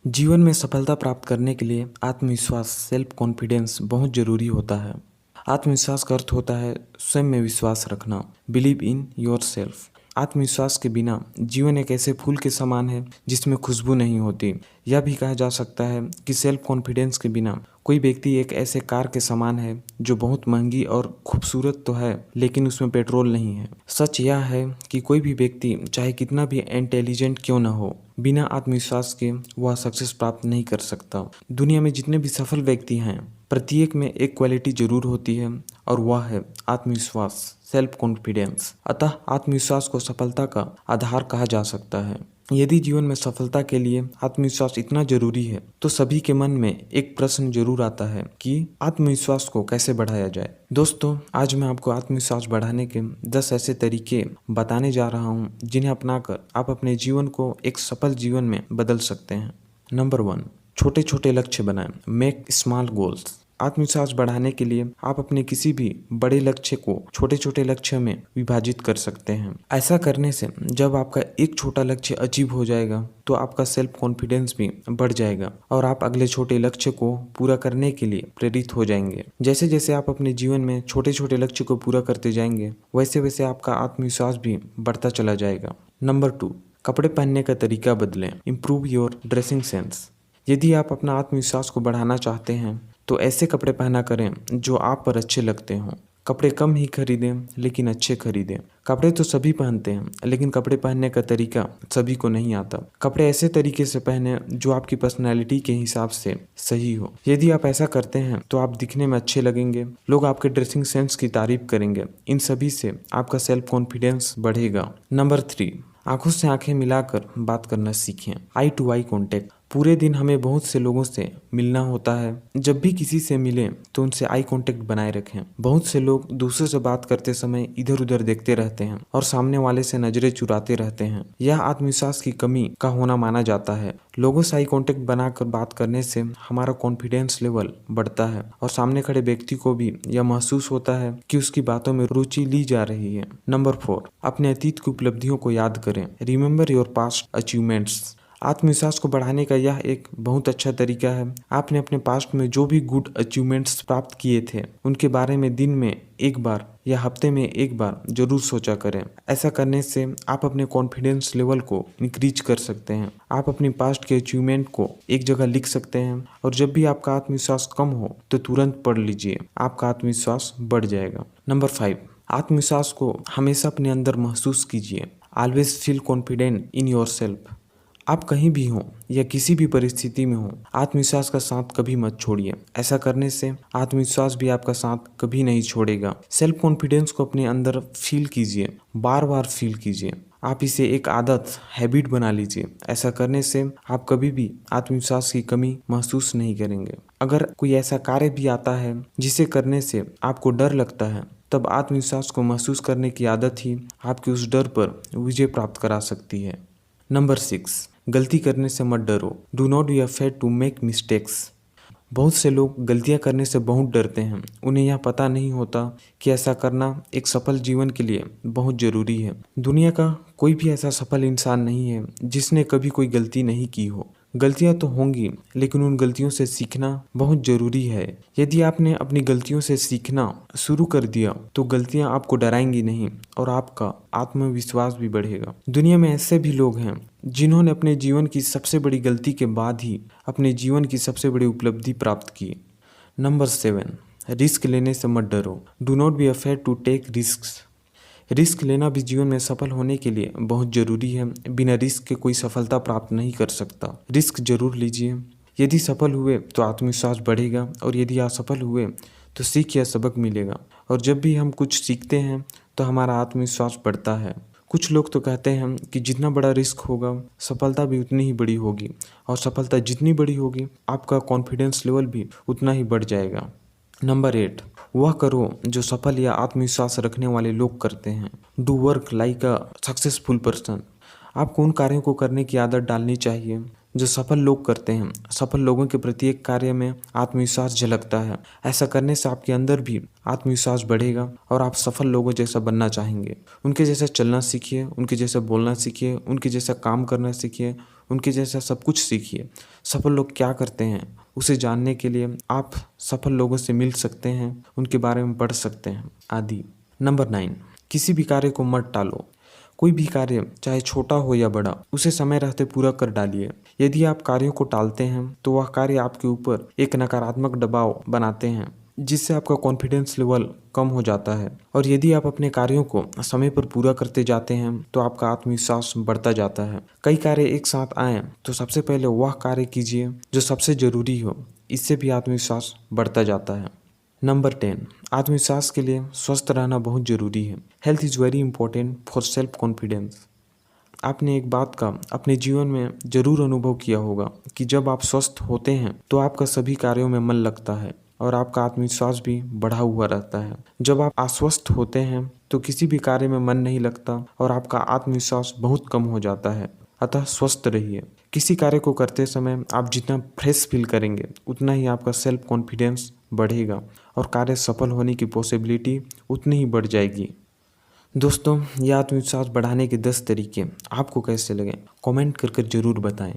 जीवन में सफलता प्राप्त करने के लिए आत्मविश्वास सेल्फ कॉन्फिडेंस बहुत जरूरी होता है। आत्मविश्वास का अर्थ होता है स्वयं में विश्वास रखना, बिलीव इन योर सेल्फ। आत्मविश्वास के बिना जीवन एक ऐसे फूल के समान है जिसमें खुशबू नहीं होती। यह भी कहा जा सकता है कि सेल्फ कॉन्फिडेंस के बिना कोई व्यक्ति एक ऐसे कार के समान है जो बहुत महंगी और खूबसूरत तो है लेकिन उसमें पेट्रोल नहीं है। सच यह है कि कोई भी व्यक्ति चाहे कितना भी इंटेलिजेंट क्यों न हो, बिना आत्मविश्वास के वह सक्सेस प्राप्त नहीं कर सकता। दुनिया में जितने भी सफल व्यक्ति हैं, प्रत्येक में एक क्वालिटी जरूर होती है और वह है आत्मविश्वास, सेल्फ कॉन्फिडेंस। अतः आत्मविश्वास को सफलता का आधार कहा जा सकता है। यदि जीवन में सफलता के लिए आत्मविश्वास इतना जरूरी है तो सभी के मन में एक प्रश्न जरूर आता है कि आत्मविश्वास को कैसे बढ़ाया जाए। दोस्तों, आज मैं आपको आत्मविश्वास बढ़ाने के 10 ऐसे तरीके बताने जा रहा हूं जिन्हें अपनाकर आप अपने जीवन को एक सफल जीवन में बदल सकते हैं। नंबर 1, छोटे छोटे लक्ष्य बनाएं। Make small goals. आत्मविश्वास बढ़ाने के लिए आप अपने किसी भी बड़े लक्ष्य को छोटे छोटे लक्ष्य में विभाजित कर सकते हैं। ऐसा करने से जब आपका एक छोटा लक्ष्य अचीव हो जाएगा तो आपका सेल्फ कॉन्फिडेंस भी बढ़ जाएगा और आप अगले छोटे लक्ष्य को पूरा करने के लिए प्रेरित हो जाएंगे। जैसे जैसे आप अपने जीवन में छोटे छोटे लक्ष्य को पूरा करते जाएंगे, वैसे वैसे आपका आत्मविश्वास भी बढ़ता चला जाएगा। नंबर 2, कपड़े पहनने का तरीका बदलें। Improve your dressing sense. यदि आप अपना आत्मविश्वास को बढ़ाना चाहते हैं तो ऐसे कपड़े पहना करें जो आप पर अच्छे लगते हों। कपड़े कम ही खरीदें लेकिन अच्छे खरीदें। कपड़े तो सभी पहनते हैं लेकिन कपड़े पहनने का तरीका सभी को नहीं आता। कपड़े ऐसे तरीके से पहने जो आपकी पर्सनैलिटी के हिसाब से सही हो। यदि आप ऐसा करते हैं तो आप दिखने में अच्छे लगेंगे, लोग आपके ड्रेसिंग सेंस की तारीफ करेंगे। इन सभी से आपका सेल्फ कॉन्फिडेंस बढ़ेगा। नंबर 3, आंखों से आंखें मिलाकर बात करना सीखें। आई टू आई कॉन्टेक्ट। पूरे दिन हमें बहुत से लोगों से मिलना होता है। जब भी किसी से मिलें तो उनसे आई कांटेक्ट बनाए रखें। बहुत से लोग दूसरे से बात करते समय इधर उधर देखते रहते हैं और सामने वाले से नजरें चुराते रहते हैं। यह आत्मविश्वास की कमी का होना माना जाता है। लोगों से आई कांटेक्ट बनाकर बात करने से हमारा कॉन्फिडेंस लेवल बढ़ता है और सामने खड़े व्यक्ति को भी यह महसूस होता है कि उसकी बातों में रुचि ली जा रही है। नंबर 4, अपने अतीत की उपलब्धियों को याद करें। Remember your past achievements. आत्मविश्वास को बढ़ाने का यह एक बहुत अच्छा तरीका है। आपने अपने पास्ट में जो भी गुड अचीवमेंट्स प्राप्त किए थे उनके बारे में दिन में एक बार या हफ्ते में एक बार जरूर सोचा करें। ऐसा करने से आप अपने कॉन्फिडेंस लेवल को इंक्रीज कर सकते हैं। आप अपनी पास्ट के अचीवमेंट को एक जगह लिख सकते हैं और जब भी आपका आत्मविश्वास कम हो तो तुरंत पढ़ लीजिए, आपका आत्मविश्वास बढ़ जाएगा। नंबर 5, आत्मविश्वास को हमेशा अपने अंदर महसूस कीजिए। Always feel confident in your self. आप कहीं भी हों या किसी भी परिस्थिति में हों, आत्मविश्वास का साथ कभी मत छोड़िए। ऐसा करने से आत्मविश्वास भी आपका साथ कभी नहीं छोड़ेगा। सेल्फ कॉन्फिडेंस को अपने अंदर फील कीजिए, बार बार फील कीजिए। आप इसे एक आदत, हैबिट बना लीजिए। ऐसा करने से आप कभी भी आत्मविश्वास की कमी महसूस नहीं करेंगे। अगर कोई ऐसा कार्य भी आता है जिसे करने से आपको डर लगता है, तब आत्मविश्वास को महसूस करने की आदत ही आपके उस डर पर विजय प्राप्त करा सकती है। नंबर 6, गलती करने से मत डरो। Do not be afraid to make mistakes. बहुत से लोग गलतियां करने से बहुत डरते हैं। उन्हें यह पता नहीं होता कि ऐसा करना एक सफल जीवन के लिए बहुत जरूरी है। दुनिया का कोई भी ऐसा सफल इंसान नहीं है जिसने कभी कोई गलती नहीं की हो। गलतियां तो होंगी लेकिन उन गलतियों से सीखना बहुत जरूरी है। यदि आपने अपनी गलतियों से सीखना शुरू कर दिया तो गलतियां आपको डराएंगी नहीं और आपका आत्मविश्वास भी बढ़ेगा। दुनिया में ऐसे भी लोग हैं जिन्होंने अपने जीवन की सबसे बड़ी गलती के बाद ही अपने जीवन की सबसे बड़ी उपलब्धि प्राप्त की। नंबर 7, रिस्क लेने से मत डरो। Do not be afraid to take risk. Risk लेना भी जीवन में सफल होने के लिए बहुत जरूरी है। बिना रिस्क के कोई सफलता प्राप्त नहीं कर सकता। रिस्क जरूर लीजिए। यदि सफल हुए तो आत्मविश्वास बढ़ेगा और यदि असफल हुए तो सीख या सबक मिलेगा। और जब भी हम कुछ सीखते हैं तो हमारा आत्मविश्वास बढ़ता है। कुछ लोग तो कहते हैं कि जितना बड़ा रिस्क होगा सफलता भी उतनी ही बड़ी होगी, और सफलता जितनी बड़ी होगी आपका कॉन्फिडेंस लेवल भी उतना ही बढ़ जाएगा। नंबर 8, वह करो जो सफल या आत्मविश्वास रखने वाले लोग करते हैं। Do work like a successful person. आपको उन कार्यों को करने की आदत डालनी चाहिए जो सफल लोग करते हैं, सफल लोगों के प्रत्येक कार्य में आत्मविश्वास झलकता है। ऐसा करने से आपके अंदर भी आत्मविश्वास बढ़ेगा और आप सफल लोगों जैसा बनना चाहेंगे। उनके जैसा चलना सीखिए, उनके जैसा बोलना सीखिए, उनके जैसा काम करना सीखिए, उनके जैसा सब कुछ सीखिए। सफल लोग क्या करते हैं उसे जानने के लिए आप सफल लोगों से मिल सकते हैं, उनके बारे में पढ़ सकते हैं आदि। नंबर 9, किसी भी कार्य को मत टालो। कोई भी कार्य चाहे छोटा हो या बड़ा, उसे समय रहते पूरा कर डालिए। यदि आप कार्यों को टालते हैं तो वह कार्य आपके ऊपर एक नकारात्मक दबाव बनाते हैं, जिससे आपका कॉन्फिडेंस लेवल कम हो जाता है। और यदि आप अपने कार्यों को समय पर पूरा करते जाते हैं तो आपका आत्मविश्वास बढ़ता जाता है। कई कार्य एक साथ आए तो सबसे पहले वह कार्य कीजिए जो सबसे जरूरी हो, इससे भी आत्मविश्वास बढ़ता जाता है। नंबर 10, आत्मविश्वास के लिए स्वस्थ रहना बहुत जरूरी है। Health is very important for self confidence. आपने एक बात का अपने जीवन में जरूर अनुभव किया होगा कि जब आप स्वस्थ होते हैं तो आपका सभी कार्यों में मन लगता है और आपका आत्मविश्वास भी बढ़ा हुआ रहता है। जब आप अस्वस्थ होते हैं तो किसी भी कार्य में मन नहीं लगता और आपका आत्मविश्वास बहुत कम हो जाता है। अतः स्वस्थ रहिए। किसी कार्य को करते समय आप जितना फ्रेश फील करेंगे उतना ही आपका सेल्फ कॉन्फिडेंस बढ़ेगा और कार्य सफल होने की पॉसिबिलिटी उतनी ही बढ़ जाएगी। दोस्तों, ये आत्मविश्वास बढ़ाने के 10 तरीके आपको कैसे लगे कमेंट कर जरूर बताएं।